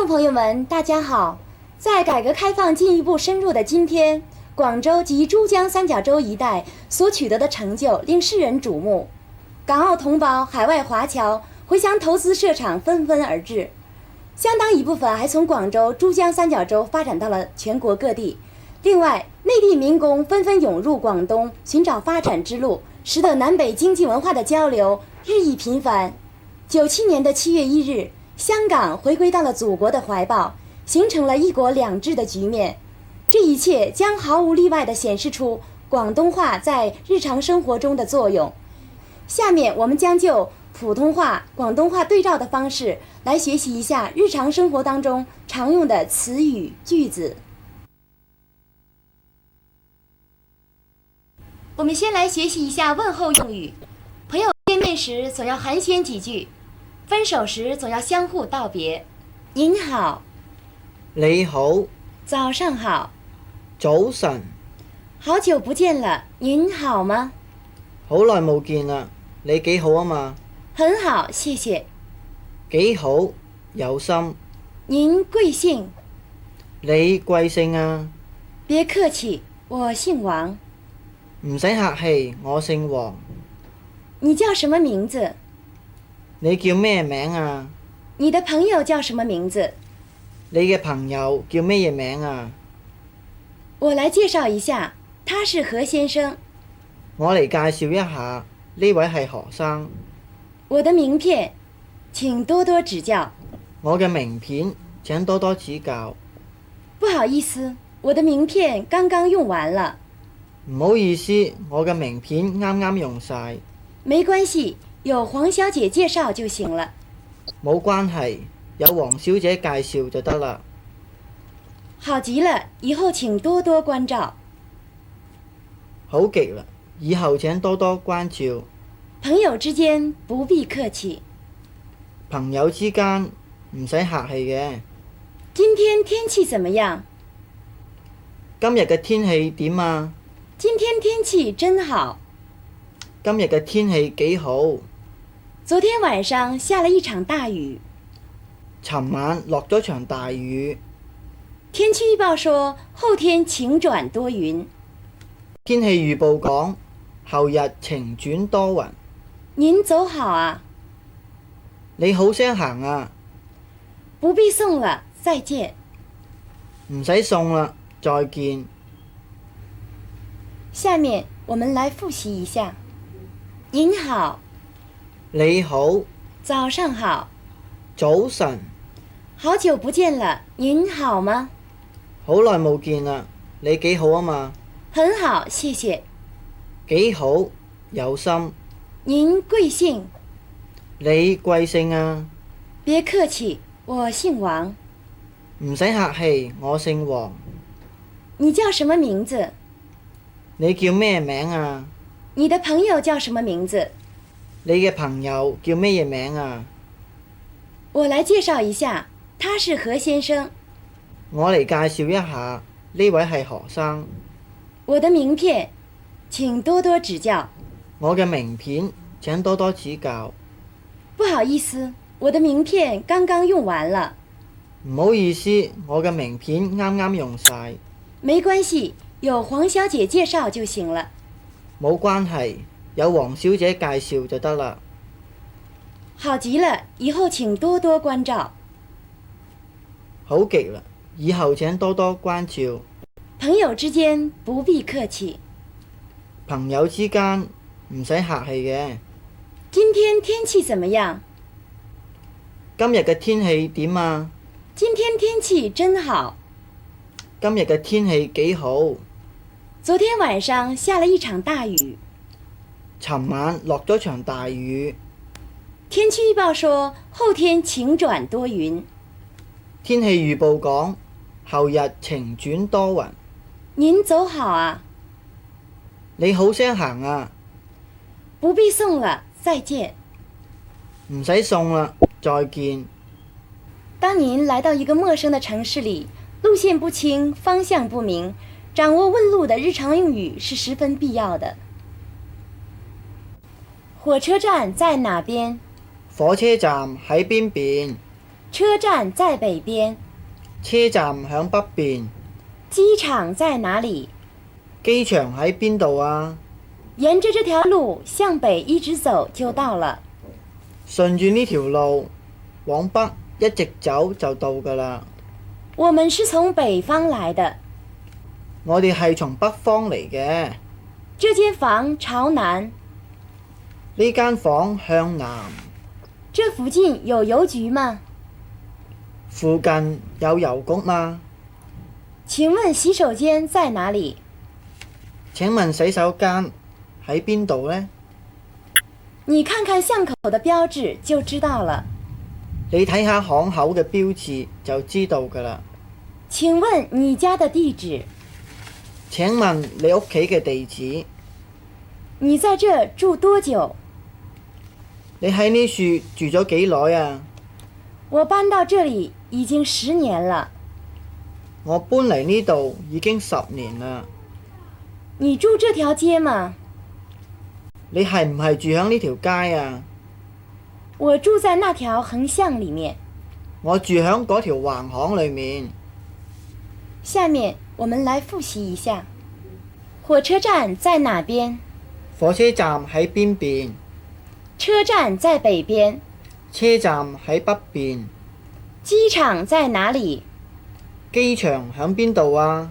众朋友们，大家好！在改革开放进一步深入的今天，广州及珠江三角洲一带所取得的成就令世人瞩目。港澳同胞、海外华侨回乡投资设厂纷纷而至，相当一部分还从广州、珠江三角洲发展到了全国各地。另外，内地民工纷纷涌入广东寻找发展之路，使得南北经济文化的交流日益频繁。97年的7月1日，香港回归到了祖国的怀抱，形成了一国两制的局面。这一切将毫无例外地显示出广东话在日常生活中的作用。下面我们将就普通话、广东话对照的方式来学习一下日常生活当中常用的词语句子。我们先来学习一下问候用语。朋友见面时总要寒暄几句，分手时总要相互道别。您好，你好，早上好，早晨，好久不见了，您好嗎？好耐冇見啦，你幾好啊嘛？很好，謝謝。幾好，有心。您貴姓？你貴姓啊？別客氣，我姓王。唔使客氣，我姓黃。你叫什麼名字？你叫咩名啊？你的朋友叫什麼名字？你嘅朋友叫咩嘢名啊？我來介紹一下，他是何先生。我嚟介紹一下，呢位係何生。我的名片，請多多指教。我嘅名片，請多多指教。不好意思，我的名片剛剛用完了。唔好意思，我嘅名片啱啱用晒。沒關係，有黃小姐介紹就行了。冇關係，有黃小姐介紹就得啦。好極了，以後請多多關照。好極啦，以後請多多關照。朋友之間不必客氣。朋友之間唔使客氣嘅。今天天氣怎麼樣？今日嘅天氣點啊？今天天氣真好。今日嘅天氣幾好。昨天晚上下了一場大雨。尋晚落咗場大雨。天氣預報說後天晴轉多雲。天氣預報講後日晴轉多雲。您走好啊。你好聲行啊。不必送了，再見。唔使送啦，再見。下面我們來複習一下。您好，你好，早上好，早晨，好久不見了，您好嗎？好耐冇見啦，你幾好啊嘛？很好，謝謝。幾好，有心。您貴姓？你貴姓啊？別客氣，我姓王。唔使客氣，我姓黃。你叫什麼名字？你叫咩名啊？你的朋友叫什麼名字？你嘅朋友叫咩嘢名啊？我來介紹一下，他是何先生。我嚟介紹一下，呢位係何生。我的名片，請多多指教。我嘅名片，請多多指教。不好意思，我的名片剛剛用完了。唔好意思，我嘅名片啱啱用晒。沒關係，有黃小姐介紹就行了。冇關係，有黃小姐介紹就得啦。好極了，以後請多多關照。好極啦，以後請多多關照。朋友之間不必客氣。朋友之間唔使客氣嘅。今天天氣怎麼樣？今日嘅天氣點啊？今天天氣真好。今日嘅天氣幾好。昨天晚上下了一場大雨。尋晚落咗場大雨。天氣預報說後天晴轉多雲。天氣預報講後日晴轉多雲。您走好啊。你好聲行啊。不必送了，再見。唔使送啦，再見。當您來到一個陌生的城市裡，路線不清，方向不明，掌握問路的日常用語是十分必要的。火車站在哪邊？火車站喺邊邊？車站在北邊。車站響北邊。機場在哪裡？機場喺邊度啊？沿着這條路向北一直走就到了。順住呢條路往北一直走就到㗎啦。我們是從北方來的。我哋係從北方嚟嘅。這間房朝南。呢間房向南。這附近有郵局嗎？附近有郵局嗎？請問洗手間在哪裡？請問洗手間喺邊度呢？你看看巷口的標誌就知道了。你睇下巷口嘅標誌就知道㗎啦。請問你家的地址？請問你屋企嘅地址？你在這住多久？你喺呢處住咗幾耐啊？我搬到這裡已經10年了。我搬嚟呢度已經10年啦。你住這條街嗎？你係唔係住響呢條街啊？我住在那條橫巷裡面。我住響嗰條橫巷裡面。下面我們來複習一下。火車站在哪邊？火車站喺邊邊？車站在北邊。車站喺北邊。機場在哪裡？機場響邊度啊？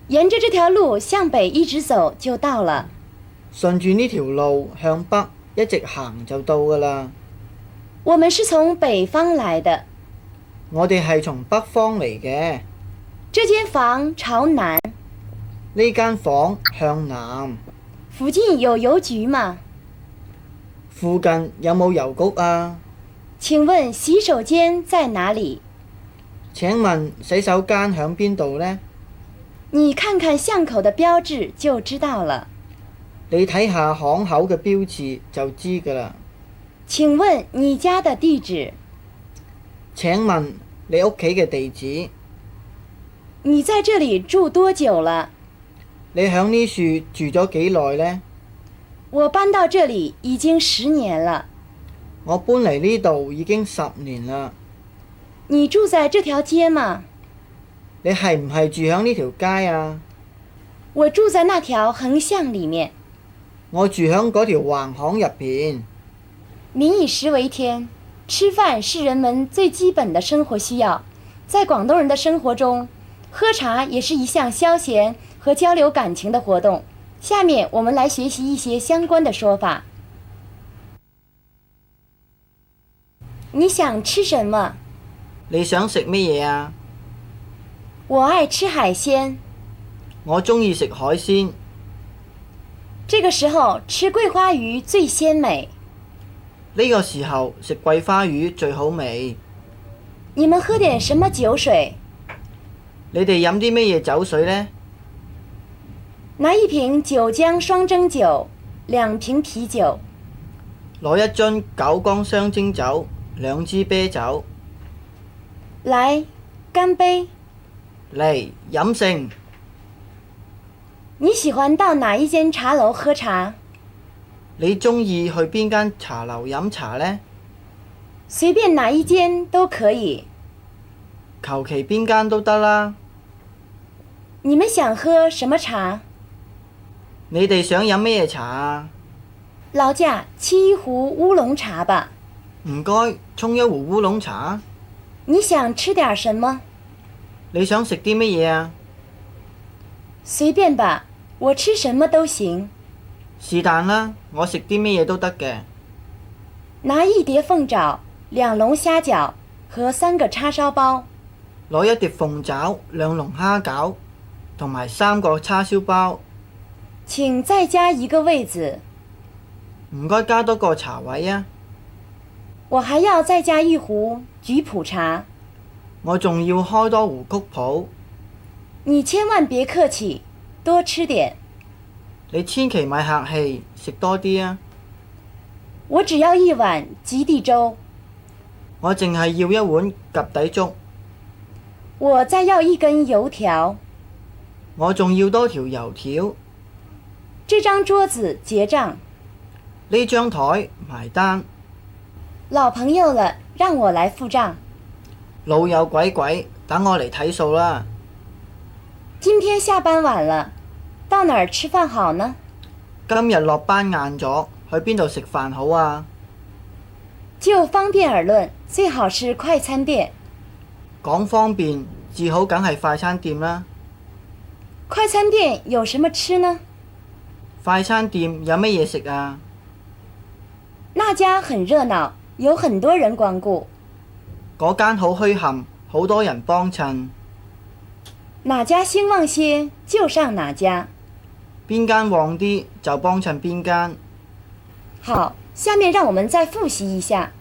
沿着這條路向北一直走就到了。順住呢條路向北一直行就到㗎啦。我們是從北方來的。我哋係從北方嚟嘅。這間房朝南。呢間房向南。附近有郵局嗎？附近有冇郵局啊？請問洗手間在哪裡？請問洗手間響邊度呢？你看看巷口的標誌就知道了。你睇下巷口嘅標誌就知㗎啦。請問你家的地址？請問你屋企嘅地址？你在這裡住多久了？你響呢處住咗幾耐呢？我搬到這裡已經10年了。我搬嚟呢度已經10年啦。你住在這條街嗎？你係唔係住響呢條街啊？我住在那條橫巷裡面。我住響嗰條橫巷入邊。民以食為天，吃飯是人們最基本的生活需要。在廣東人的生活中，喝茶也是一項消閒和交流感情的活動。下面我們來學習一些相關的說法。你想吃什麼？你想食乜嘢啊？我愛吃海鮮。我鍾意食海鮮。這個時候吃桂花魚最鮮美。呢個時候食桂花魚最好味。你們喝點什麼酒水？你哋飲啲乜嘢酒水呢？拿一瓶九江雙蒸酒，2瓶啤酒。攞一樽九江雙蒸酒，2支啤酒。來，乾杯！嚟，飲勝！你喜歡到哪一間茶樓喝茶？你鍾意去邊間茶樓飲茶呢？隨便哪一間都可以。求其邊間都得啦。你們想喝什麼茶？你哋想飲咩茶啊？勞駕沏一壺烏龍茶吧。唔該，沖一壺烏龍茶。你想吃點什麼？你想食啲乜嘢啊？隨便吧，我吃什麼都行。是但啦，我食啲乜嘢都得嘅。拿一碟鳳爪，2籠蝦餃和3個叉燒包。攞一碟鳳爪，2籠蝦餃，同埋3個叉燒包。請再加一個位子。唔該，加多個茶位啊！我還要再加一壺菊普茶。我仲要開多壺菊普。你千萬別客氣，多吃點。你千祈咪客氣，食多啲啊！我只要一碗及第粥。我淨係要一碗及第粥。我再要一根油條。我仲要多條油條。這張桌子結賬。呢張台埋單。老朋友了，讓我來付賬。老友鬼鬼，等我嚟睇數啦。今天下班晚了，到哪兒吃飯好呢？今日落班晏咗，去邊度食飯好啊？就方便而論，最好是快餐店。講方便，至好梗係快餐店啦。快餐店有什麼吃呢？快餐店有乜嘢食啊？那家很熱鬧，有很多人光顧。嗰間好墟冚，好多人幫襯。哪家興旺些，就上哪家。邊間旺啲就幫襯邊間。好，下面讓我們再複習一下。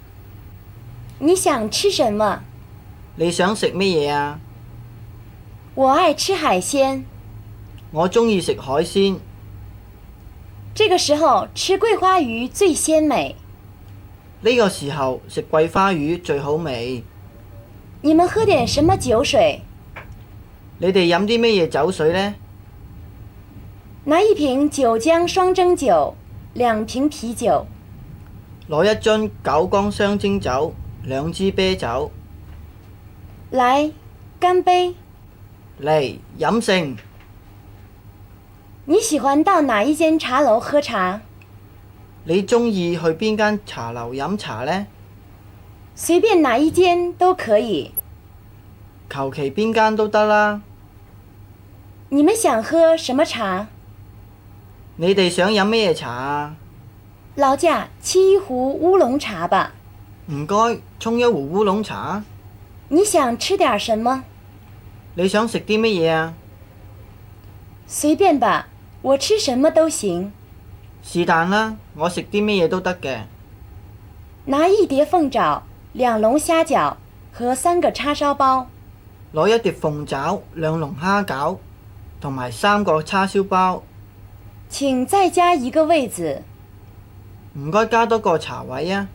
你想吃什麼？你想食乜嘢啊？我愛吃海鮮。我鍾意食海鮮。這個時候吃桂花魚最鮮美。呢個時候食桂花魚最好味。你們喝點什麼酒水？你哋飲啲乜嘢酒水呢？拿一瓶九江雙蒸酒，2瓶啤酒。攞一樽九江雙蒸酒，2支啤酒。來，乾杯！嚟，飲勝！你喜歡到哪一間茶樓喝茶？你鍾意去邊間茶樓飲茶呢？隨便哪一間都可以。求其邊間都得啦。你們想喝什麼茶？你哋想飲咩茶啊？勞駕沏一壺烏龍茶吧。唔該，沖一壺烏龍茶。你想吃點什麼？你想食啲乜嘢啊？隨便吧，我吃什麼都行。是但啦，我食啲乜嘢都得嘅。拿一碟鳳爪，2籠蝦餃和3個叉燒包。攞一碟鳳爪，2籠蝦餃，同埋3個叉燒包。請再加一個位子。唔該，加多個茶位啊！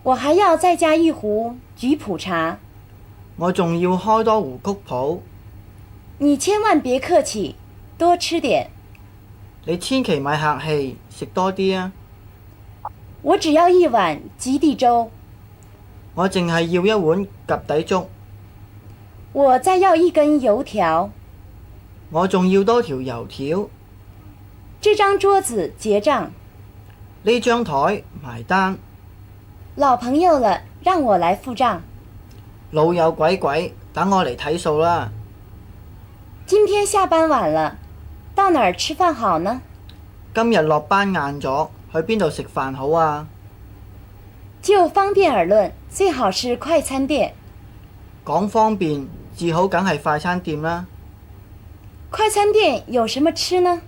我還要再加一壺菊普茶。我仲要開多壺曲普。你千萬別客氣，多吃點。你千祈咪客氣，食多啲啊！我只要一碗及第粥。我淨係要一碗及第粥。我再要一根油條。我仲要多條油條。這張桌子結賬。呢張台埋單。老朋友了，讓我來付賬。老友鬼鬼，等我嚟睇數啦。今天下班晚了，到哪兒吃飯好呢？今日落班晏咗，去邊度食飯好啊？就方便而論，最好是快餐店。講方便，至好梗係快餐店啦。快餐店有什麼吃呢？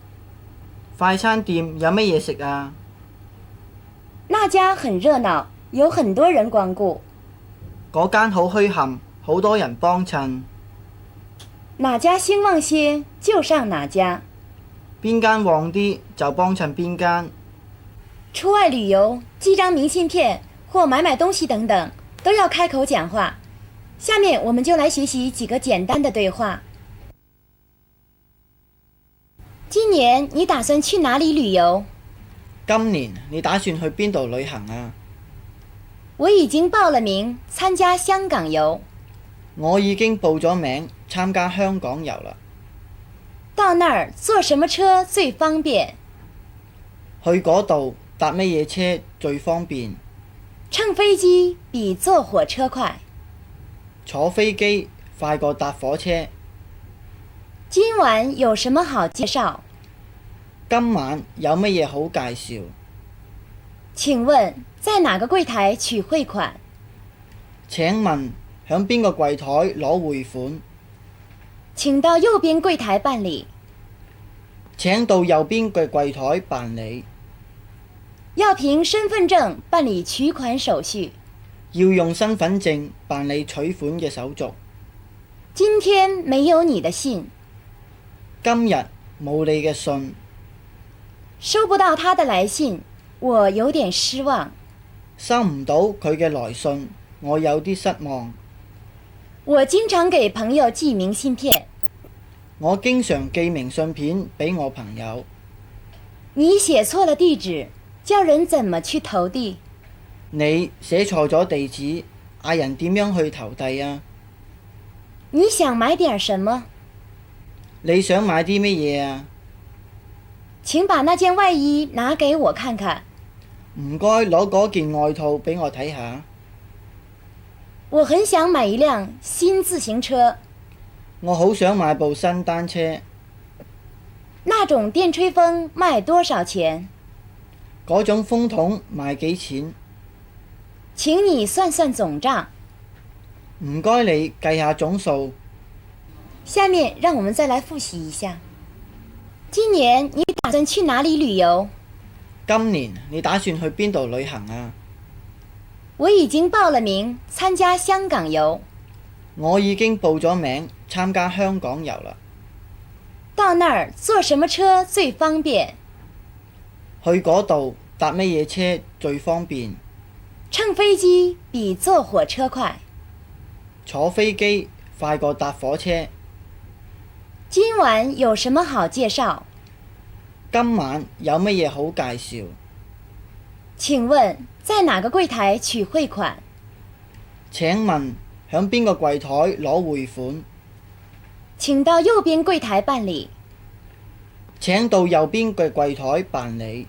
快餐店有乜嘢食啊？那家很熱鬧，有很多人光顧。嗰間好墟冚，好多人幫襯。哪家興旺些，就上哪家。邊間旺啲就幫襯邊間。出外旅遊，寄張明信片或買東西等等，都要開口講話。下面我們就來學習幾個簡單的對話。今年你打算去哪裡旅遊？今年你打算去邊度旅行啊？我已經報了名參加香港遊。我已經報咗名參加香港遊啦。到那兒坐什麼車最方便？去嗰度搭乜嘢車最方便？乘飛機比坐火車快。坐飛機快過搭火車。今晚有什麼好介紹？今晚有乜嘢好介紹？請問在哪個櫃台取匯款？請問響邊個櫃台攞匯款？請到右邊櫃台辦理。請到右邊嘅櫃台辦理。要憑身份證辦理取款手續。要用身份證辦理取款嘅手續。今天沒有你的信。今日冇你嘅信。收不到他的來信，我有點失望。收唔到佢嘅來信，我有啲失望。我經常給朋友寄明信片。我經常寄明信片俾我朋友。你寫錯了地址，叫人怎麼去投遞？你寫錯咗地址，嗌人點樣去投遞啊？你想買點什麼？你想買啲乜嘢啊？請把那件外衣拿給我看看。唔該，攞嗰件外套俾我睇下。我很想買一輛新自行車。我好想買部新單車。那種電吹風賣多少錢？嗰種風筒賣幾錢？請你算算總賬。唔該，你計下總數。下面讓我們再來複習一下。今年你打算去哪裡旅遊？今年你打算去邊度旅行啊？我已經報了名參加香港遊。我已經報咗名參加香港遊啦。到那兒坐什麼車最方便？去嗰度搭乜嘢車最方便？乘飛機比坐火車快。坐飛機快過搭火車。今晚有什麼好介紹？今晚有乜嘢好介紹？請問在哪個櫃台取匯款？請問響邊個櫃台攞匯款？請到右邊櫃台辦理。請到右邊嘅櫃台辦理。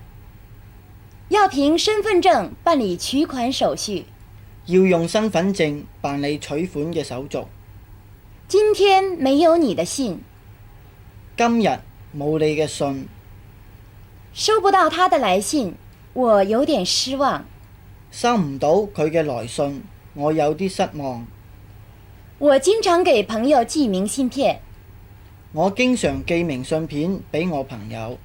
要憑身份證辦理取款手續。要用身份證辦理取款嘅手續。今天沒有你的信。今日冇你嘅信。收不到他的來信，我有點失望。收唔到佢嘅來信，我有啲失望。我經常給朋友寄明信片。我經常寄明信片俾我朋友。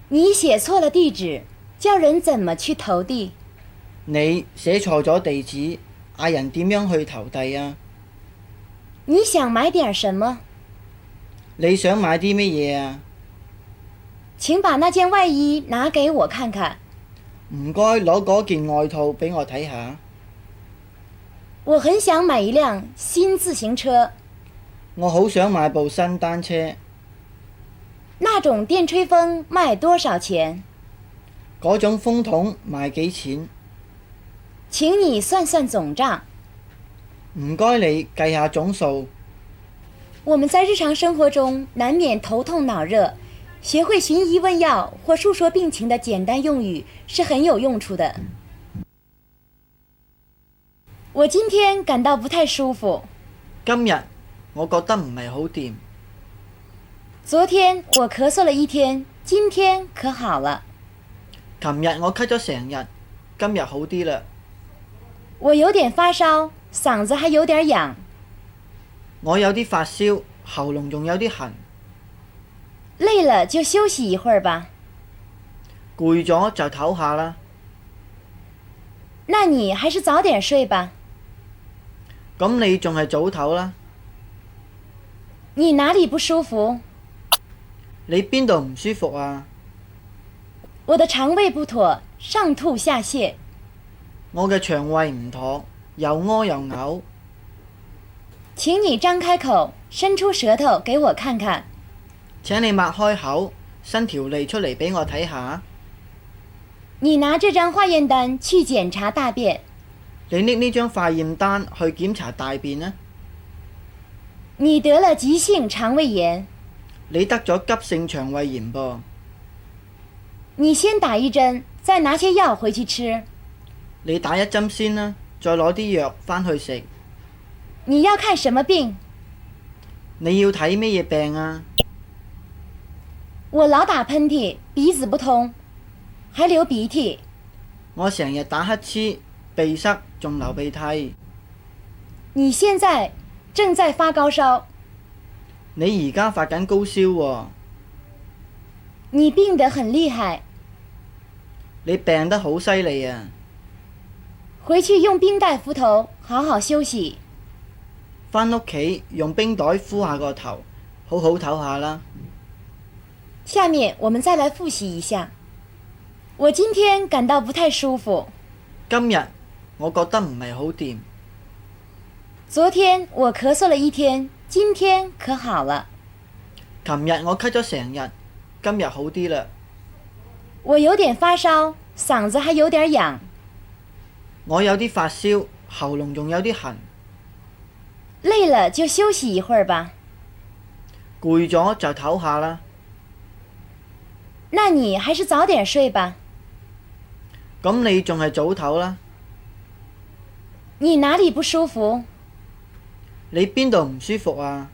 你寫錯了地址，叫人怎麼去投遞？你寫錯咗地址，嗌人點樣去投遞啊？你想買點什麼？你想買啲乜嘢啊？請把那件外衣拿給我看看。唔該，攞嗰件外套俾我睇下。我很想買一輛新自行車。我好想買部新單車。那種電吹風賣多少錢？嗰種風筒賣幾錢？請你算算總賬。唔該，你計下總數。我們在日常生活中難免頭痛腦熱，學會尋醫問藥或述說病情的簡單用語是很有用處的。我今天感到不太舒服。今日我覺得唔係好掂。昨天我咳嗽了一天，今天可好了。琴日我咳咗成日，今日好啲啦。我有點發燒，嗓子還有點癢。我有啲發燒，喉嚨仲有啲痕。累了就休息一會兒吧。攰咗就唞下啦。那你還是早點睡吧。咁你仲係早唞啦。你哪裡不舒服？你邊度唔舒服啊？我的腸胃不妥，上吐下瀉。我嘅腸胃唔妥，又屙又嘔。請你張開口，伸出舌頭給我看看。請你擘開口，伸條脷出嚟俾我睇下。你拿這張化驗單去檢查大便。你拎呢張化驗單去檢查大便呢？你得了急性腸胃炎。你得咗急性腸胃炎噃。你先打一針，再拿些藥回去吃。你打一針先啦，再攞啲藥返去食。你要看什麼病？你要睇咩嘢病啊？我老打噴嚏，鼻子不通，還流鼻涕。我成日打乞嗤，鼻塞，仲流鼻涕。你現在正在發高燒。你而家發緊高燒喎。你病得很厲害。你病得好犀利啊！回去用冰袋敷頭，好好休息。返屋企用冰袋敷下個頭，好好唞下啦。下面我們再來複習一下。我今天感到不太舒服。今日我覺得唔係好掂。昨天我咳嗽了一天，今天可好了。琴日我咳咗成日，今日好啲啦。我有點發燒，嗓子還有點癢。我有啲發燒，喉嚨仲有啲痕，累了就休息一會兒吧。攰咗就唞下啦。那你還是早點睡吧。咁你仲係早唞啦。你哪裡不舒服？你邊度唔舒服啊？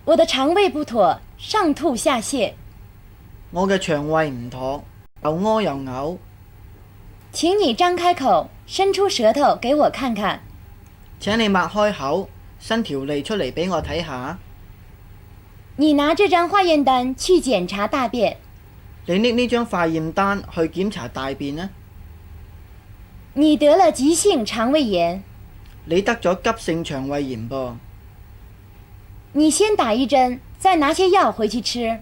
我的腸胃不妥，上吐下瀉。我嘅腸胃唔妥，又屙又嘔。請你張開口，伸出舌頭給我看看。請你擘開口，伸條脷出嚟俾我睇下。你拿這張化驗單去檢查大便。你拎呢張化驗單去檢查大便呢？你得了急性腸胃炎。你得咗急性腸胃炎噃。你先打一針，再拿些藥回去吃。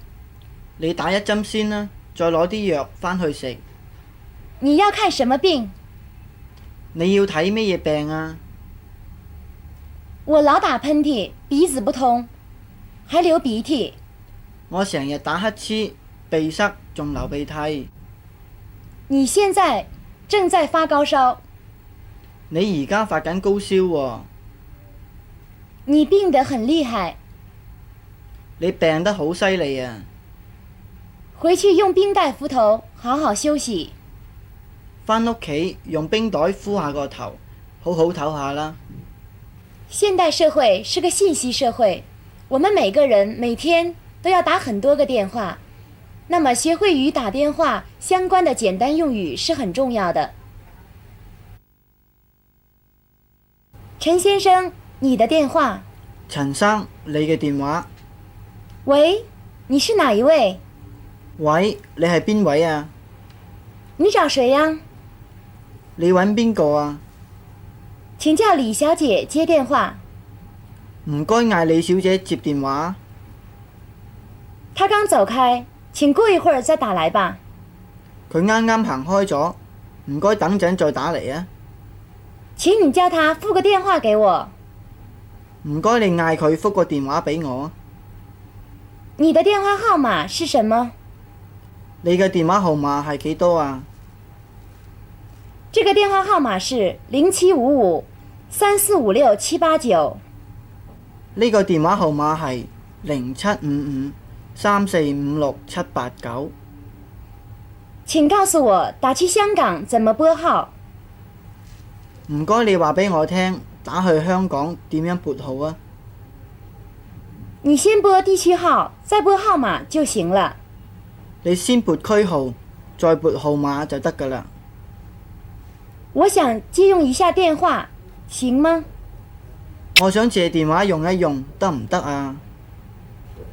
你打一針先啦，再攞啲藥返去食。你要看什麼病？你要睇咩嘢病啊？我老打噴嚏，鼻子不通，還流鼻涕。我成日打乞嗤，鼻塞，仲流鼻涕。你現在正在發高燒。你而家發緊高燒喎。你病得很厲害。你病得好犀利啊！回去用冰袋敷頭，好好休息。返屋企用冰袋敷下個頭，好好唞下啦。現代社會是個信息社會，我們每個人每天都要打很多個電話，那麼學會與打電話相關的簡單用語是很重要的。陳先生，你的電話。陳生，你嘅電話。喂，你是哪一位？喂，你係邊位啊？你找誰呀？你揾邊個啊？請叫李小姐接電話。唔該嗌李小姐接電話。她剛走開，請過一會兒再打來吧。佢啱啱行開咗，唔該等陣再打嚟啊。請你叫她復個電話給我。唔該你嗌佢復個電話俾我。你的電話號碼是什麼？你嘅電話號碼係幾多啊？這個電話號碼是075534567889。呢個電話號碼係075534567889。請告訴我打去香港怎麼撥號？唔該你話俾我聽，打去香港點樣撥號啊？你先撥地區號，再撥號碼就行了。你先撥區號，再撥號碼就得㗎啦。我想借用一下電話，行嗎？我想借電話用一用，得唔得啊？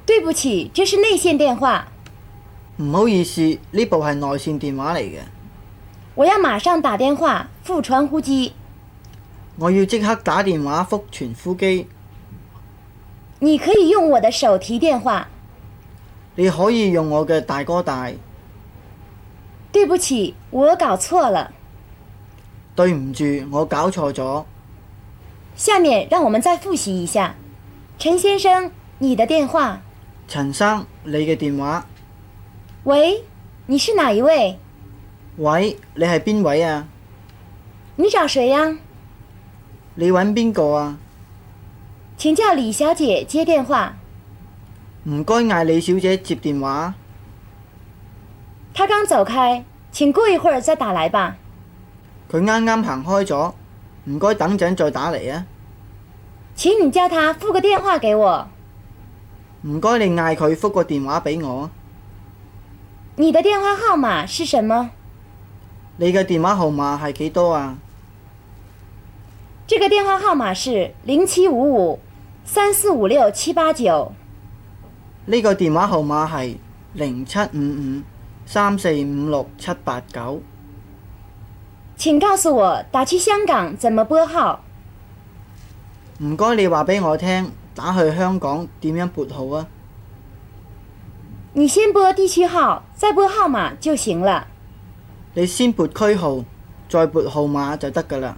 對不起，這是內線電話。唔好意思，呢部係內線電話嚟嘅。我要馬上打電話復傳呼機。我要即刻打電話復傳呼機。你可以用我的手提電話。你可以用我嘅大哥大。對不起，我搞錯了。對唔住，我搞錯咗。下面讓我們再複習一下。陳先生，你的電話。陳生，你嘅電話。喂，你是哪一位？喂，你係邊位啊？你找誰呀？你揾邊個啊？請叫李小姐接電話。唔該嗌李小姐接電話。她剛走開，請過一會兒再打來吧。佢啱啱行開咗，唔該等陣再打嚟啊。請你叫她復個電話給我。唔該你嗌佢復個電話俾我。你的電話號碼是什麼？你嘅電話號碼係幾多啊？這個電話號碼是075534567889。呢個電話號碼係075534567889。請告訴我打去香港怎麼撥號？唔該你話俾我聽，打去香港點樣撥號啊？你先撥地區號，再撥號碼就行了。你先撥區號，再撥號碼就得㗎啦。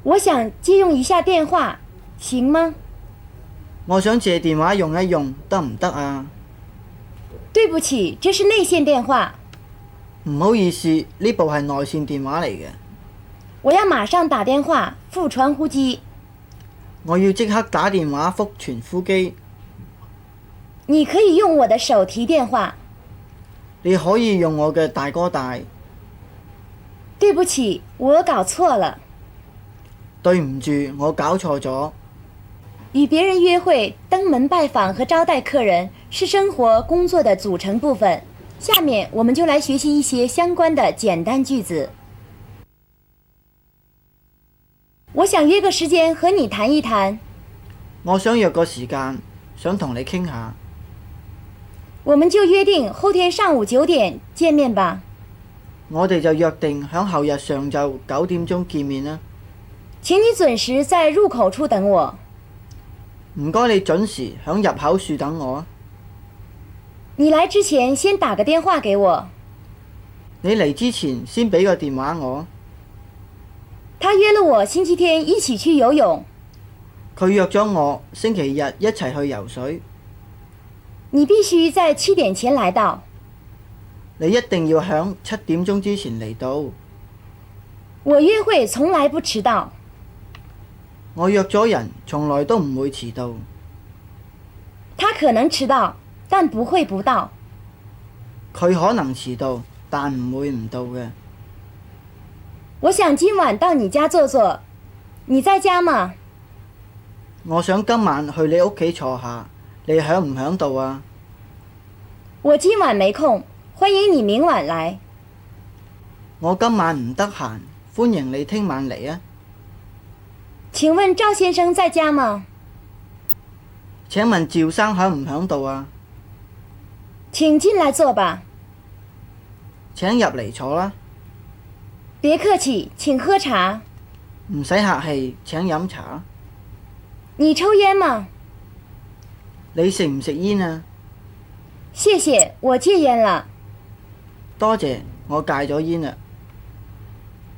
我想借用一下電話，行嗎？我想借電話用一用，得唔得啊？對不起，這是內線電話。唔好意思，呢部係內線電話嚟嘅。我要馬上打電話覆傳呼機。我要即刻打電話覆傳呼機。你可以用我的手提電話。你可以用我嘅大哥大。對不起，我搞錯了。對唔住，我搞錯咗。與別人約會、登門拜訪和招待客人是生活工作的組成部分。下面我們就來學習一些相關的簡單句子。我想約個時間和你談一談。我想約個時間，想同你傾下。我們就約定後天上午9點見面吧。我哋就約定響後日上晝9點鐘見面啦。請你準時在入口處等我。唔該，你準時響入口處等我。你來之前先打個電話給我。你嚟之前先俾個電話我。他約了我星期天一起去游泳。佢約咗我星期日一齊去游水。你必須在7點前來到。你一定要響7點鐘之前嚟到。我約會從來不遲到。我約咗人，從來都唔會遲到。他可能遲到，但不會不到。佢可能遲到，但唔會唔到嘅。我想今晚到你家坐坐，你在家嗎？我想今晚去你屋企坐下，你響唔響度啊？我今晚沒空，歡迎你明晚來。我今晚唔得閒，歡迎你聽晚嚟啊。請問趙先生在家嗎？請問趙生響唔響度啊？請進來坐吧。請入嚟坐啦。別客氣，請喝茶。唔使客氣，請飲茶。你抽煙嗎？你食唔食煙啊？謝謝，我戒煙了。多謝，我戒咗煙啦。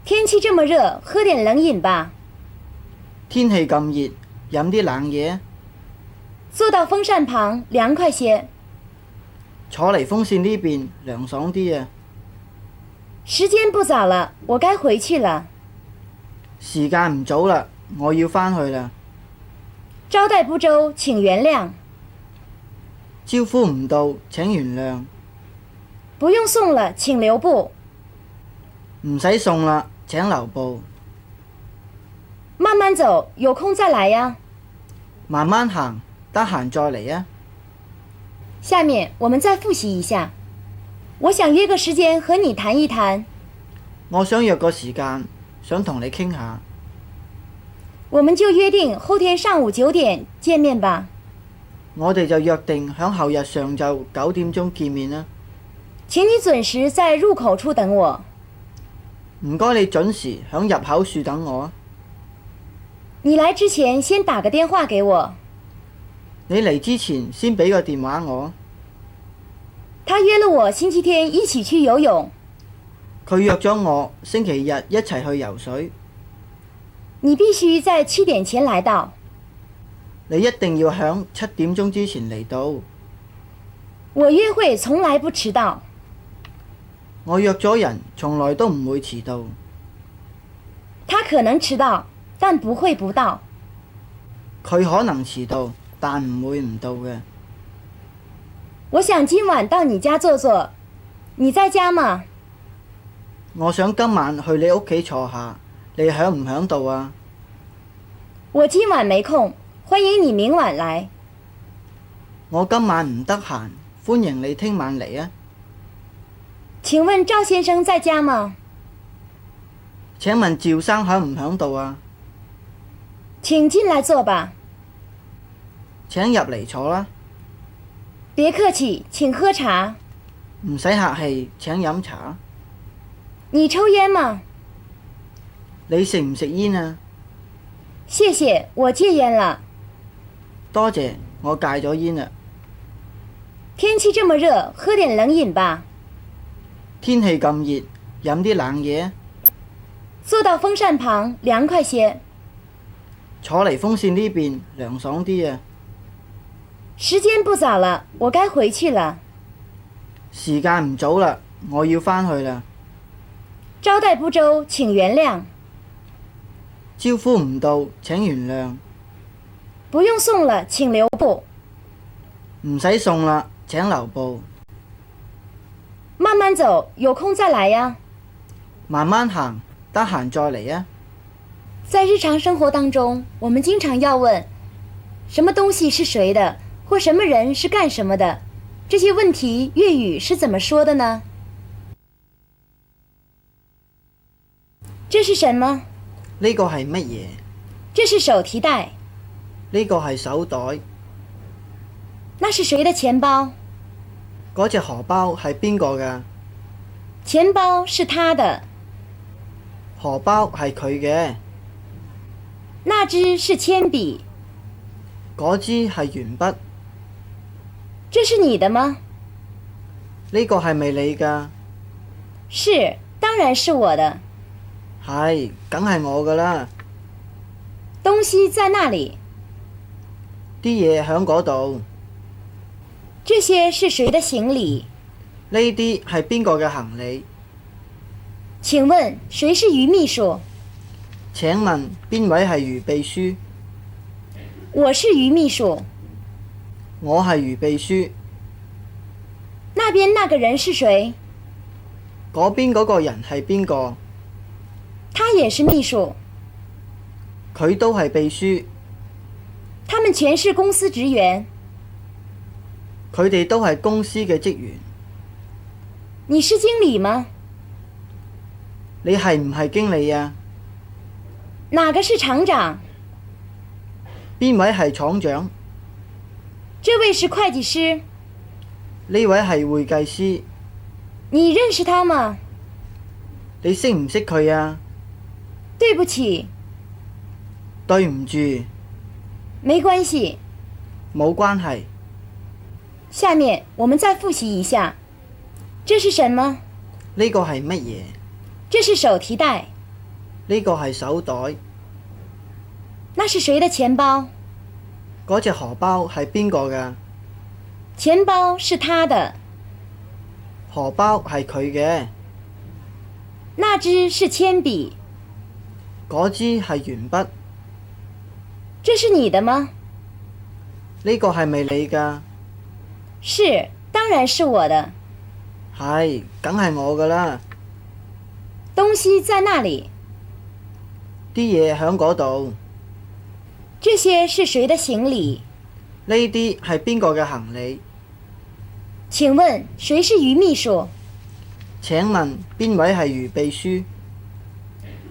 天氣這麼熱，喝點冷飲吧。天氣咁熱，飲啲冷嘢。坐到風扇旁，涼快些。坐嚟風扇呢邊，涼爽啲啊。時間不早了，我該回去了。時間唔早啦，我要返去啦。招待不周，請原諒。招呼唔到，請原諒。不用送了，請留步。唔使送啦，請留步。慢慢走，有空再來呀。慢慢行，得閒再嚟啊。下面我們再複習一下。我想約個時間和你談一談。我想約個時間，想同你傾下。我們就約定後天上午9點見面吧。我哋就約定響後日上晝9點鐘見面啦。請你準時在入口處等我。唔該，你準時響入口處等我啊。你來之前先打個電話給我。你嚟之前先俾個電話我。他約了我星期天一起去游泳。佢約咗我星期日一齊去游水。你必須在7點前來到。你一定要響7點鐘之前嚟到。我約會從來不遲到。我約咗人，從來都唔會遲到。他可能遲到，但不會不到。佢可能遲到，但唔會唔到嘅。我想今晚到你家坐坐，你在家嗎？我想今晚去你屋企坐下，你響唔響度啊？我今晚沒空，歡迎你明晚來。我今晚唔得閒，歡迎你聽晚嚟啊。請問趙先生在家嗎？請問趙生響唔響度啊？請進來坐吧。請入嚟坐啦。別客氣，請喝茶。唔使客氣，請飲茶。你抽煙嗎？你食唔食煙啊？謝謝，我戒煙了。多謝，我戒咗煙啦。天氣這麼熱，喝點冷飲吧。天氣咁熱，飲啲冷嘢。坐到風扇旁，涼快些。坐嚟風扇呢邊，涼爽啲啊。時間不早了，我該回去了。時間唔早啦，我要返去啦。招待不周，請原諒。招呼唔到，請原諒。不用送了，請留步。唔使送啦，請留步。慢慢走，有空再來呀。慢慢行，得閒再嚟啊。在日常生活當中，我們經常要問，什麼東西是誰的，或什麼人是幹什麼的？這些問題粵語是怎麼說的呢？這是什麼？呢個係乜嘢？這是手提袋。呢個係手袋。那是誰的錢包？嗰隻荷包係邊個㗎？錢包是他的。荷包係佢嘅。那支是鉛筆。嗰支係鉛筆。這是你的嗎？呢個係咪你㗎？是，當然是我的。係，梗係我㗎啦。東西在那裡。啲嘢響嗰度。這些是誰的行李？呢啲係邊個嘅行李？請問誰是余秘書？請問邊位係余秘書？我是余秘書。我係余秘書。那邊那個人是誰？嗰邊嗰個人係邊個？他也是秘書。佢都係秘書。他們全是公司職員。佢哋都係公司嘅職員。你是經理嗎？你係唔係經理啊？哪個是廠長？邊位係廠長？這位是會計師。呢位係會計師。你認識他嗎？你識唔識佢啊？對不起。對唔住。沒關係。冇關係。下面我們再複習一下，這是什麼？呢個係乜嘢？這是手提袋。呢個係手袋。那是誰的錢包？嗰隻荷包係邊個㗎？錢包是他的。荷包係佢嘅。那支是鉛筆。嗰支係鉛筆。這是你的嗎？呢個係咪你㗎？是，當然是我的。係，梗係我㗎啦。東西在那裡。啲嘢響嗰度。這些是誰的行李？呢啲係邊個嘅行李？請問誰是余秘書？請問邊位係余秘書？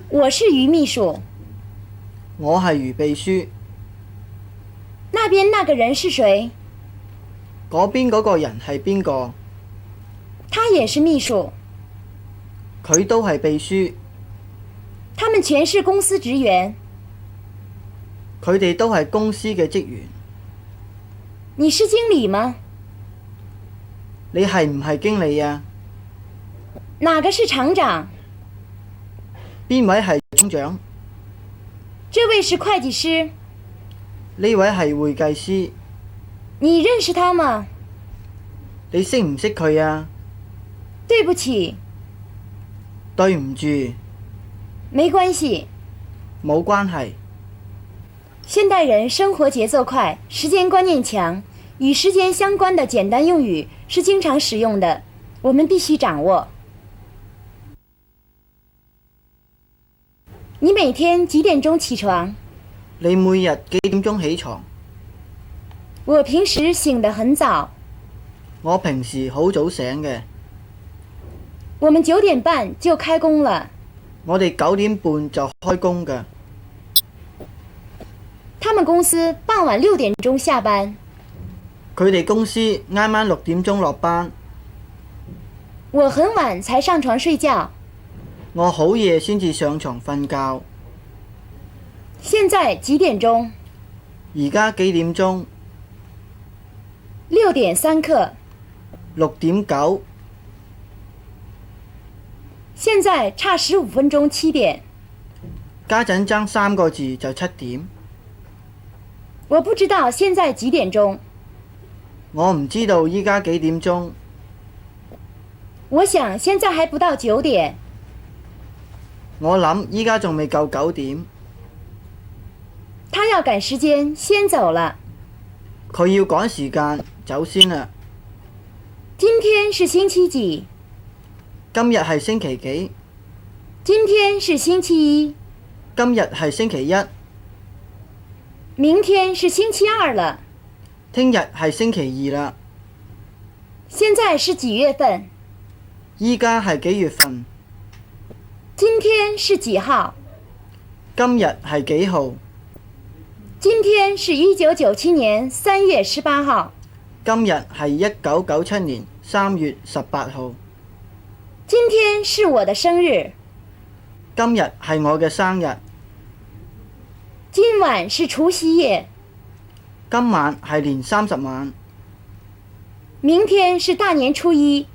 我是余秘書。我係余秘書。那邊那個人是誰？嗰邊嗰個人係邊個？他也是秘書。佢都係秘書。他們全是公司職員。佢哋都係公司嘅職員。你是經理嗎？你係唔係經理啊？哪個是廠長？邊位係廠長？這位是會計師。呢位係會計師。你認識他嗎？你識唔識佢啊？對不起。對唔住。沒關係。冇關係。現代人生活節奏快，時間觀念強，與時間相關的簡單用語是經常使用的，我們必須掌握。你每天幾點鐘起床？你每日幾點鐘起床？我平時醒得很早。我平時好早醒嘅。我們9點半就開工了。我哋9點半就開工㗎。他們公司傍晚6點鐘下班。佢哋公司啱啱6點鐘落班。我很晚才上床睡覺。我好夜先至上床瞓覺。現在幾點鐘？而家幾點鐘？6點3刻。6點9。現在差15分鐘7點。家陣爭3個字就7點。我不知道現在幾點鐘。我唔知道依家幾點鐘。我想現在還不到9點。我諗依家仲未夠9點。他要趕時間，先走了。佢要趕時間，走先啦。今天是星期幾？今日係星期幾？今天是星期一。今日係星期一。明天是星期二了。聽日係星期二啦。現在是幾月份？依家係幾月份？今天是幾號？今日係幾號？今天是1997年3月18號。今日係1997年3月18號。今天是我的生日。今日係我嘅生日。今晚是除夕夜。今晚係年30晚。明天是大年初一。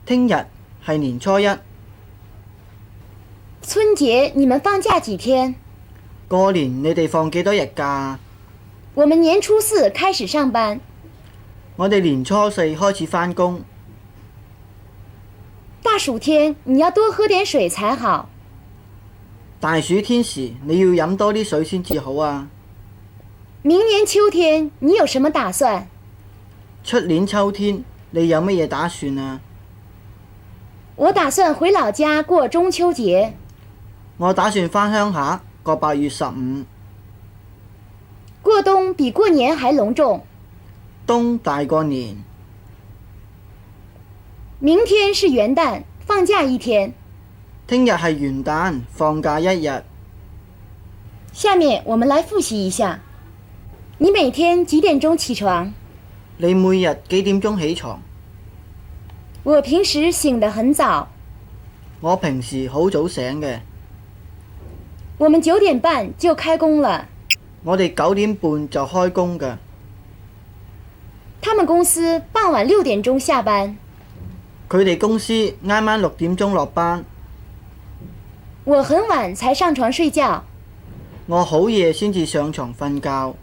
聽日係年初一。春節你們放假幾天？過年你哋放幾多日假？我們年初四開始上班。我哋年初四開始返工。大暑天你要多喝點水才好。大暑天時你要飲多啲水先至好啊。明年秋天你有什麼打算？出年秋天你有乜嘢打算啊？我打算回老家過中秋節。我打算返鄉下過8月15。過冬比過年還隆重。冬大過年。明天是元旦，放假一天。聽日係元旦，放假1日。下面我們來複習一下。你每天幾點鐘起床？你每日幾點鐘起床？我平時醒得很早。我平時好早醒嘅。我們9點半就開工了。我哋9點半就開工㗎。他們公司傍晚6點鐘下班。佢哋公司啱啱6點鐘落班。我很晚才上床睡覺。我好夜先至上床瞓覺。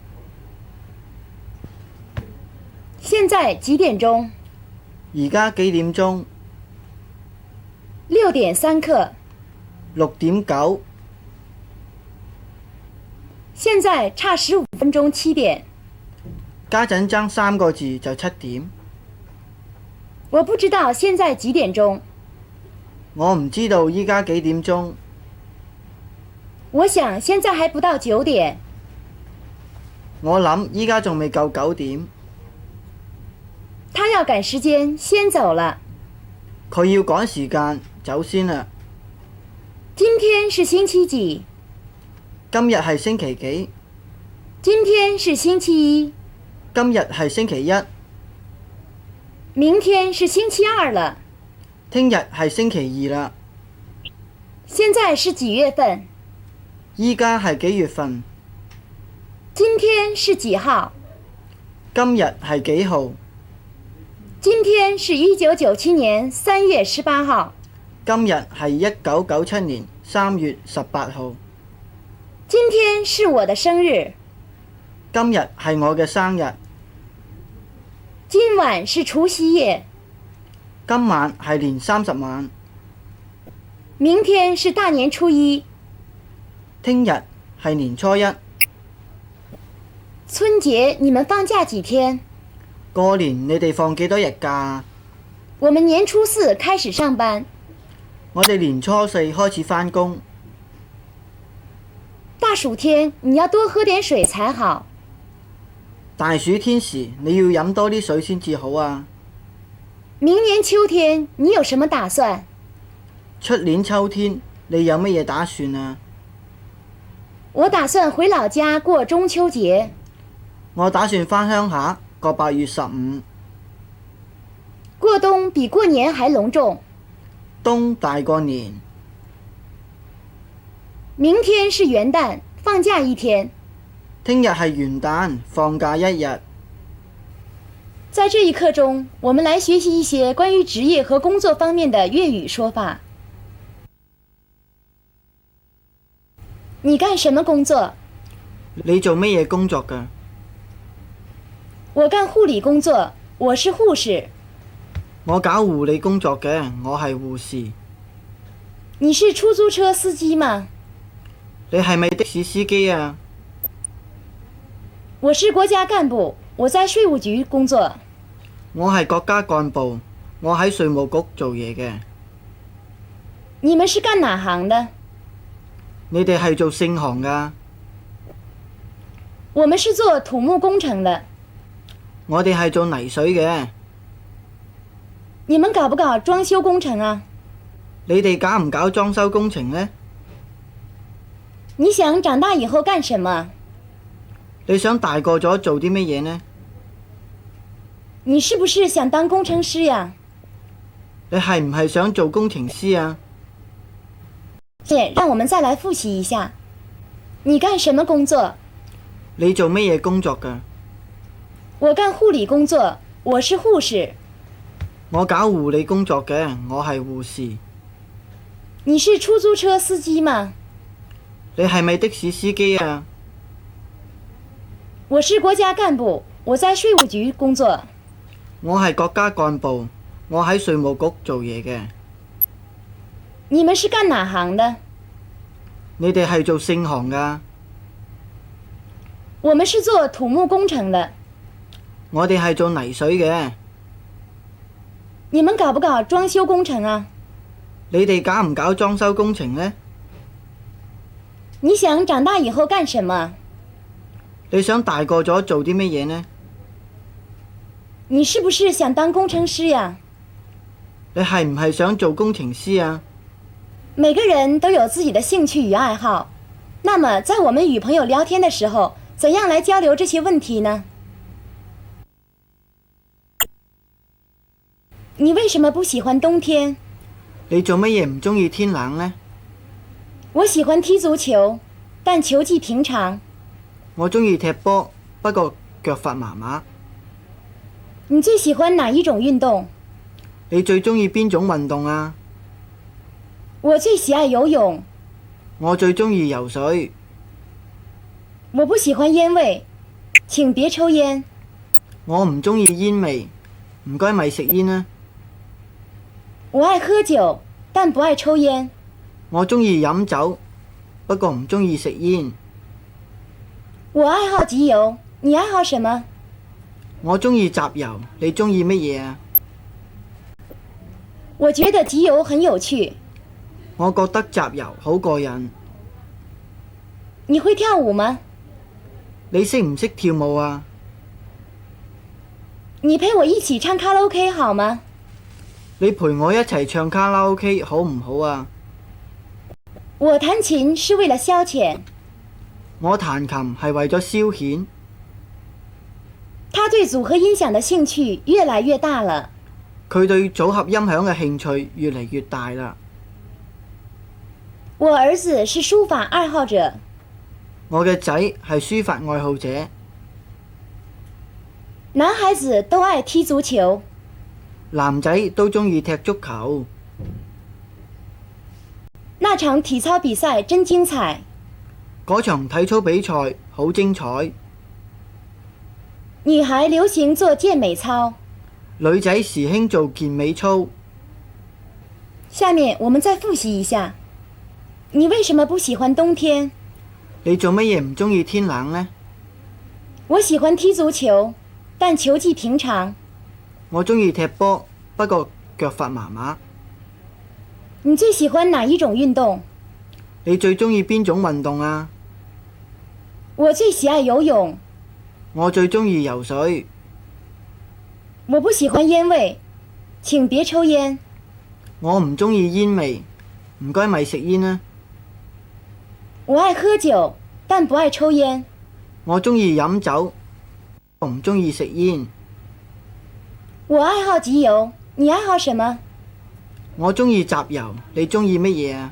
現在幾點鐘？而家幾點鐘？6點3刻。6點9。現在差15分鐘7點。家陣爭3個字就7點。我不知道現在幾點鐘。我唔知道依家幾點鐘。我想現在還不到9點。我諗依家仲未夠9點。他要趕時間，先走了。佢要趕時間，走先啦。今天是星期幾？今日係星期幾？今天是星期一。今日係星期一。明天是星期二了。聽日係星期二啦。現在是幾月份？依家係幾月份？今天是幾號？今日係幾號？今天是1997年3月18號。今日係1997年3月18號。今天是我的生日。今日係我嘅生日。今晚是除夕夜。今晚係年30晚。明天是大年初一。聽日係年初一。春節你們放假幾天？過年你哋放幾多日假？我們年初四開始上班。我哋年初四開始返工。大暑天你要多喝點水才好。大暑天時你要飲多啲水先至好啊。明年秋天你有什麼打算？出年秋天你有乜嘢打算啊？我打算回老家過中秋節。我打算返鄉下過8月15。過冬比過年還隆重。冬大過年。明天是元旦，放假一天。聽日係元旦，放假1日。在這一課中，我們來學習一些關於職業和工作方面的粵語說法。你幹什麼工作？你做乜嘢工作㗎？我幹護理工作，我是護士。我搞護理工作嘅，我係護士。你是出租車司機嗎？你係咪的士司機啊？我是國家幹部，我在稅務局工作。我係國家幹部，我喺稅務局做嘢嘅。你們是幹哪行的？你哋係做聖行㗎？我們是做土木工程的。我哋係做泥水嘅。你們搞不搞裝修工程啊？你哋搞唔搞裝修工程呢？你想長大以後幹什麼？你想大個咗做啲乜嘢呢？你是不是想當工程師呀？你係唔係想做工程師啊？姐，讓我們再來複習一下。你幹什麼工作？你做乜嘢工作㗎？我幹護理工作，我是護士。我搞護理工作嘅，我係護士。你是出租車司機嗎？你係咪的士司機啊？我是國家幹部，我在稅務局工作。我係國家幹部，我喺稅務局做嘢嘅。你們是幹哪行的？你哋係做聖行㗎？我們是做土木工程的。我哋係做泥水嘅。你們搞不搞裝修工程啊？你哋搞唔搞裝修工程呢？你想長大以後幹什麼？你想大個咗做啲乜嘢呢？你是不是想當工程師呀？你係唔係想做工程師啊？每個人都有自己的興趣與愛好，那麼在我們與朋友聊天的時候，怎樣來交流這些問題呢？你為什麼不喜歡冬天？你做乜嘢唔鍾意天冷呢？我喜歡踢足球，但球技平常。我鍾意踢波，不過腳法麻麻。你最喜歡哪一種運動？你最鍾意邊種運動啊？我最喜愛游泳。我最鍾意游水。我不喜歡煙味，請別抽煙。我唔鍾意煙味，唔該咪食煙啊。我愛喝酒，但不愛抽煙。我鍾意飲酒，不過唔鍾意食煙。我愛好集郵，你愛好什麼？我鍾意集郵，你鍾意乜嘢啊？我覺得集郵很有趣。我覺得集郵好過癮。你會跳舞嗎？你識唔識跳舞啊？你陪我一起唱卡拉 OK 好嗎？你陪我一齊唱卡拉 OK 好唔好啊？我彈琴是為了消遣。我彈琴係為咗消遣。他對組合音響的興趣越來越大了。佢對組合音響嘅興趣越嚟越大啦。我兒子是書法愛好者。我嘅仔係書法愛好者。男孩子都愛踢足球。男仔都鍾意踢足球。那場體操比賽真精彩。嗰場體操比賽好精彩。女孩流行做健美操。女仔時興做健美操。下面我們再複習一下。你為什麼不喜歡冬天？你做乜嘢唔鍾意天冷呢？我喜歡踢足球，但球技平常。我鍾意踢波，不過腳法麻麻。你最喜歡哪一種運動？你最鍾意邊種運動啊？我最喜愛游泳。我最鍾意游水。我不喜歡煙味，請別抽煙。我唔鍾意煙味，唔該咪食煙啊。我愛喝酒，但不愛抽煙。我鍾意飲酒，我唔鍾意食煙。我愛好集郵，你愛好什麼？我鍾意集郵，你鍾意乜嘢啊？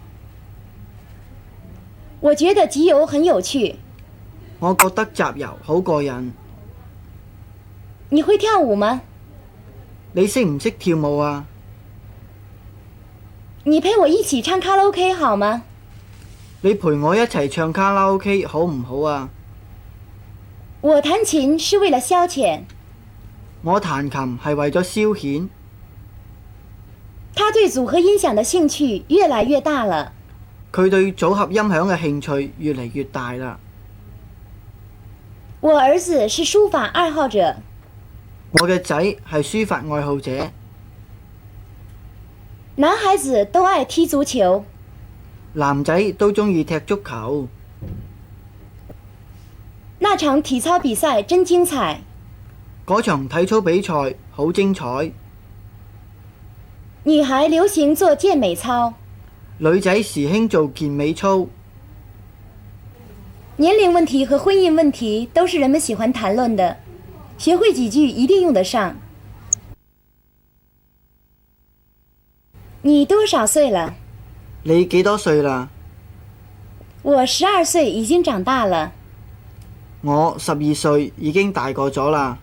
我覺得集郵很有趣。我覺得集郵好過癮。你會跳舞嗎？你識唔識跳舞啊？你陪我一起唱卡拉 OK 好嗎？你陪我一齊唱卡拉 OK 好唔好啊？我彈琴是為了消遣。我彈琴係為咗消遣。他對組合音響的興趣越來越大了。佢對組合音響嘅興趣越嚟越大啦。我兒子是書法愛好者。我嘅仔係書法愛好者。男孩子都愛踢足球。男仔都鍾意踢足球。那場體操比賽真精彩。嗰場體操比賽好精彩。女孩流行做健美操。女仔時興做健美操。年齡問題和婚姻問題都是人們喜歡談論的，學會幾句一定用得上。你多少歲了？你幾多歲啦？我12歲，已經長大了。我12歲，已經大個咗啦。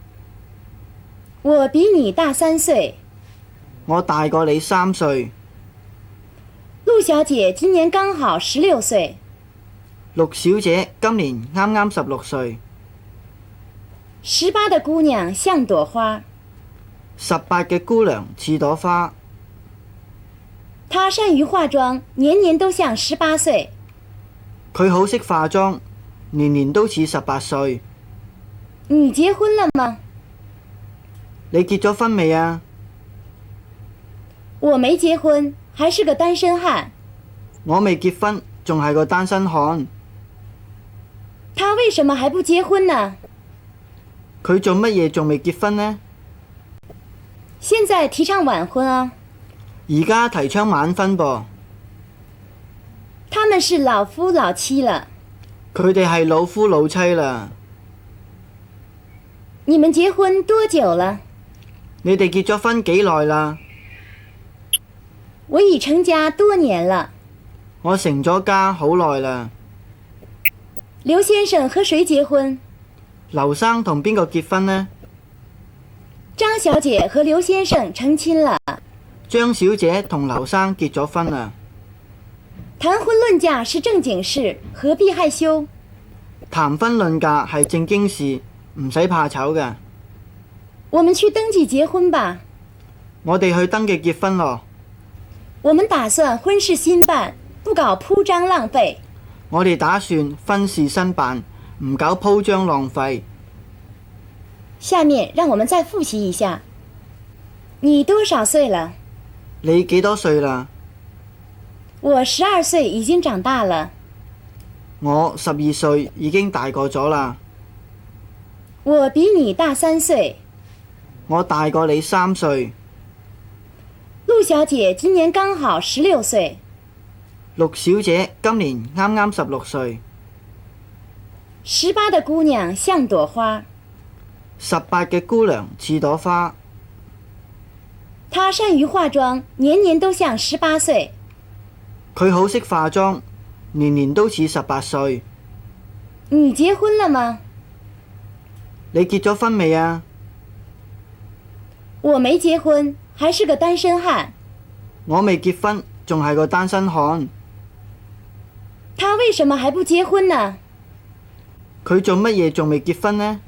我比你大3歲。我大過你3歲。陸小姐今年剛好16歲。陸小姐今年啱啱16歲。18的姑娘像朵花。18嘅姑娘似朵花。她善於化妝，年年都像18歲。佢好識化妝，年年都似18歲。你結婚了嗎？你結咗婚未啊？我沒結婚，還是個單身漢。我未結婚，仲係個單身漢。他為什麼還不結婚呢？佢做乜嘢仲未結婚呢？現在提倡晚婚啊。而家提倡晚婚噃。他們是老夫老妻了。佢哋係老夫老妻啦。你們結婚多久了？你哋結咗婚幾耐啦？我已成家多年了。我成咗家好耐啦。劉先生和誰結婚？劉生同邊個結婚呢？張小姐和劉先生成親了。張小姐同劉生結咗婚啦。談婚論嫁是正經事，何必害羞？談婚論嫁係正經事，唔使怕醜㗎。我們去登記結婚吧。我哋去登記結婚咯。我們打算婚事新辦，不搞鋪張浪費。我哋打算婚事新辦，唔搞鋪張浪費。下面讓我們再複習一下。你多少歲了？你幾多歲啦？我12歲，已經長大了。我12歲，已經大個咗啦。我比你大3歲。我大過你3歲。陸小姐今年剛好16歲。陸小姐今年啱啱16歲。18的姑娘像朵花。18嘅姑娘似朵花。她善於化妝，年年都像18歲。佢好識化妝，年年都似18歲。你結婚了嗎？你結咗婚未啊？我沒結婚，還是個單身漢。我未結婚，仲係個單身漢。他為什麼還不結婚呢？佢做乜嘢仲未結婚呢？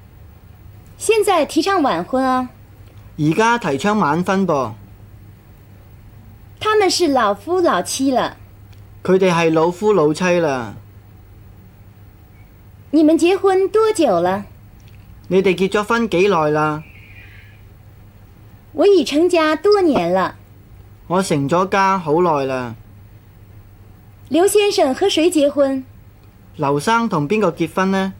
現在提倡晚婚啊。而家提倡晚婚噃。他們是老夫老妻了。佢哋係老夫老妻啦。你們結婚多久了？你哋結咗婚幾耐啦？我已成家多年了。我成咗家好耐啦。劉先生和誰結婚？劉生同邊個結婚呢？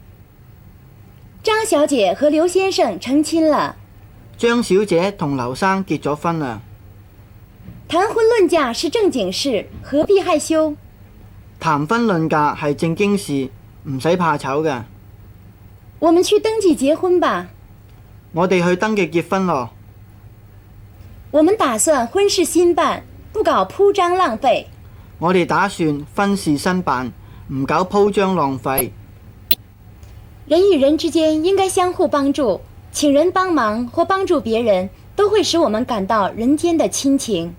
張小姐和劉先生成親了。張小姐同劉生結咗婚啦。談婚論嫁是正經事，何必害羞？談婚論嫁係正經事，唔使怕醜㗎。我們去登記結婚吧。我哋去登記結婚咯。我們打算婚事新辦，不搞鋪張浪費。我哋打算婚事新辦，唔搞鋪張浪費。人與人之間應該相互幫助，請人幫忙或幫助別人，都會使我們感到人間的親情。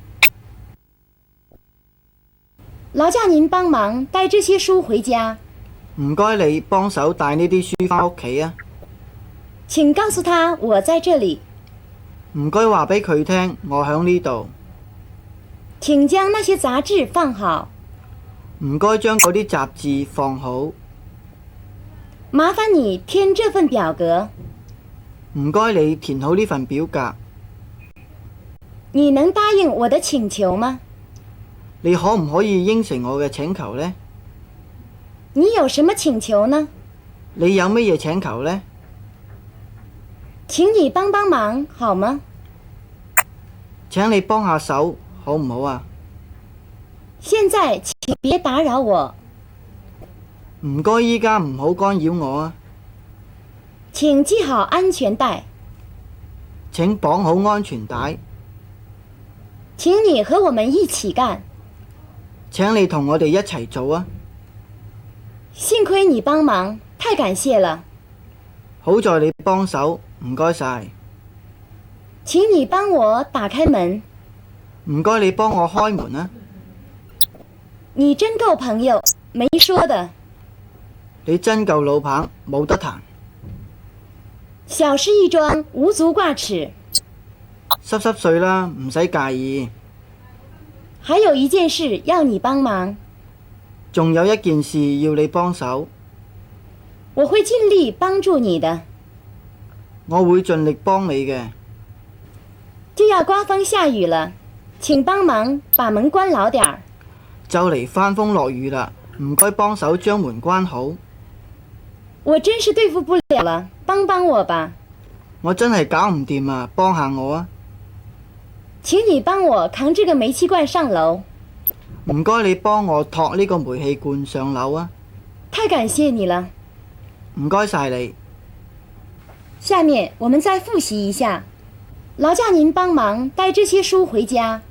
勞駕您幫忙帶這些書回家。唔該你幫手帶呢啲書返屋企啊。請告訴他我在這裡。唔該話俾佢聽，我響呢度。請將那些雜誌放好。唔該將嗰啲雜誌放好。麻煩你填這份表格。唔該你填好呢份表格。你能答應我的請求嗎？你可唔可以應承我嘅請求呢？你有什麼請求呢？你有乜嘢請求呢？請你幫幫忙，好嗎？請你幫下手，好唔好啊？現在請別打擾我。唔該，依家唔好干擾我啊！請繫好安全帶。請綁好安全帶。請你和我們一起幹。請你同我哋一齊做啊！幸虧你幫忙，太感謝了。好在你幫手，唔該晒。請你幫我打開門。唔該，你幫我開門啊！你真夠朋友，沒說的。你真夠老棒，冇得彈。小事一樁，無足掛齒。濕碎啦，唔使介意。還有一件事要你幫忙。仲有一件事要你幫手。我會盡力幫助你的。我會盡力幫你嘅。就要颳風下雨了，請幫忙把門關牢點兒。就嚟翻風落雨啦，唔該幫手將門關好。我真是對付不了了，幫幫我吧。我真係搞唔掂啊，幫下我啊！請你幫我扛這個煤氣罐上樓。唔該，你幫我托呢個煤氣罐上樓啊！太感謝你了。唔該晒你。下面我們再複習一下，勞駕您幫忙帶這些書回家。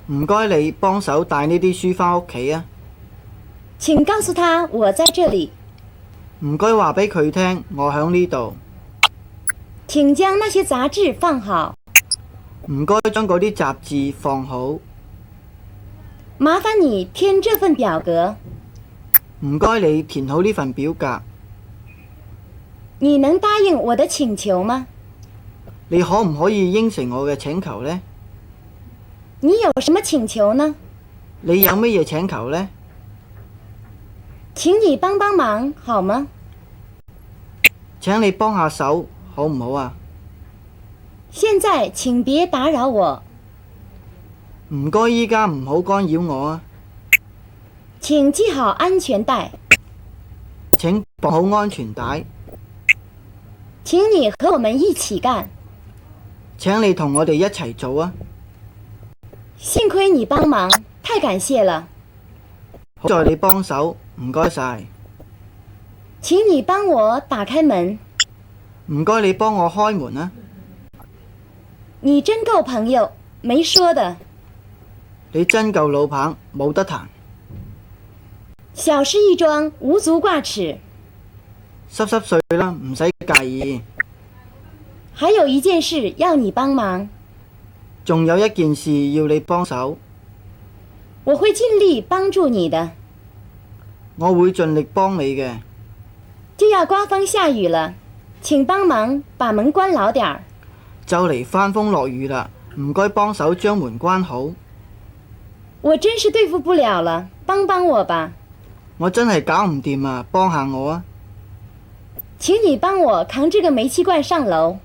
唔該你幫手帶呢啲書返屋企啊！請告訴他我在這裡。唔該話俾佢聽，我響呢度。請將那些雜誌放好。唔該將嗰啲雜誌放好。麻煩你填這份表格。唔該你填好呢份表格。你能答應我的請求嗎？你可唔可以應承我嘅請求呢？你有什麼請求呢？你有乜嘢請求呢？請你幫幫忙，好嗎？請你幫下手，好唔好啊？現在請別打擾我。唔該，依家唔好干擾我啊！請繫好安全帶。請綁好安全帶。請你和我們一起幹。請你同我哋一齊做啊！幸虧你幫忙，太感謝了。好在你幫手，唔該晒。請你幫我打開門。唔該，你幫我開門啊！你真夠朋友，沒說的。你真夠老棒，冇得彈。小事一樁，無足掛齒。濕碎啦，唔使介意。還有一件事要你幫忙。仲有一件事要你幫手。我會盡力幫助你的。我會盡力幫你嘅。就要颳風下雨了，請幫忙把門關牢點兒。就嚟翻風落雨啦，唔該幫手將門關好。我真是對付不了了，幫幫我吧。我真係搞唔掂啊，幫下我啊！請你幫我扛這個煤氣罐上樓。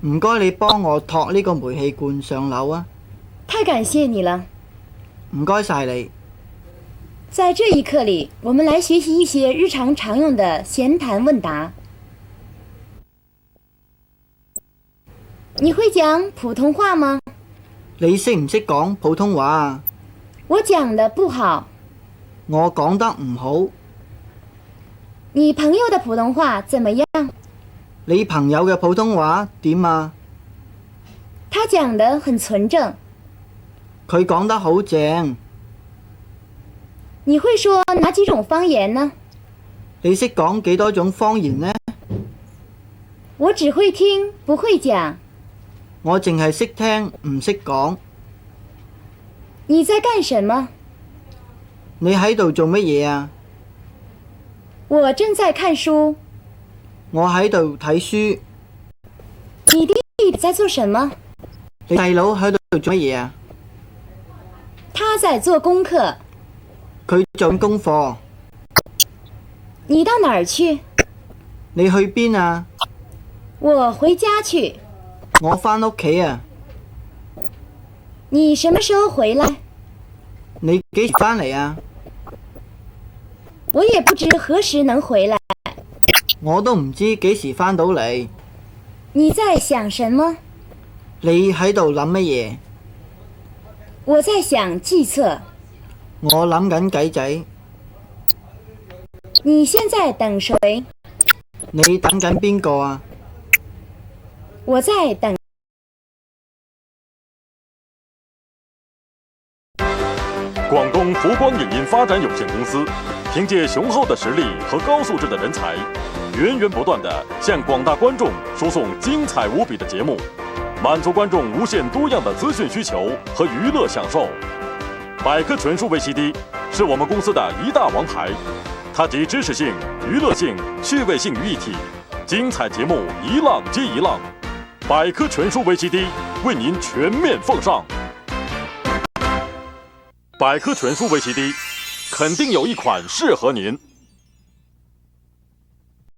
唔該，你幫我托呢個煤氣罐上樓啊！太感謝你了。唔該晒你。在這一課裡，我們來學習一些日常常用的閒談問答。你會講普通話嗎？你識唔識講普通話啊？我講得不好。我講得唔好。你朋友的普通話怎麼樣？你朋友嘅普通話點啊？他講得很純正。佢講得好正。你會說哪幾種方言呢？你識講幾多種方言呢？我只會聽，不會講。我淨係識聽，唔識講。你在幹什麼？你喺度做乜嘢啊？我正在看書。我喺度睇書。你弟弟在做什麼？你細佬喺度做乜嘢啊？他在做功課。佢做功課。你到哪兒去？你去邊啊？我回家去。我返屋企啊。你什麼時候回來？你幾時返嚟啊？我也不知何時能回來。我都唔知幾時返到嚟。你在想什麼？你喺度諗乜嘢？我在想計策。我諗緊計仔。你現在等誰？你等緊邊個啊？我在等。廣東福光影音發展有限公司憑借雄厚的實力和高素質的人才，源源不斷地向廣大觀眾輸送精彩無比的節目，滿足觀眾無限多樣的資訊需求和娛樂享受。百科全書 VCD 是我們公司的一大王牌，它集知識性、娛樂性、趣味性於一體，精彩節目一浪接一浪。百科全書 VCD 為您全面奉上。百科全書 VCD 肯定有一款適合您。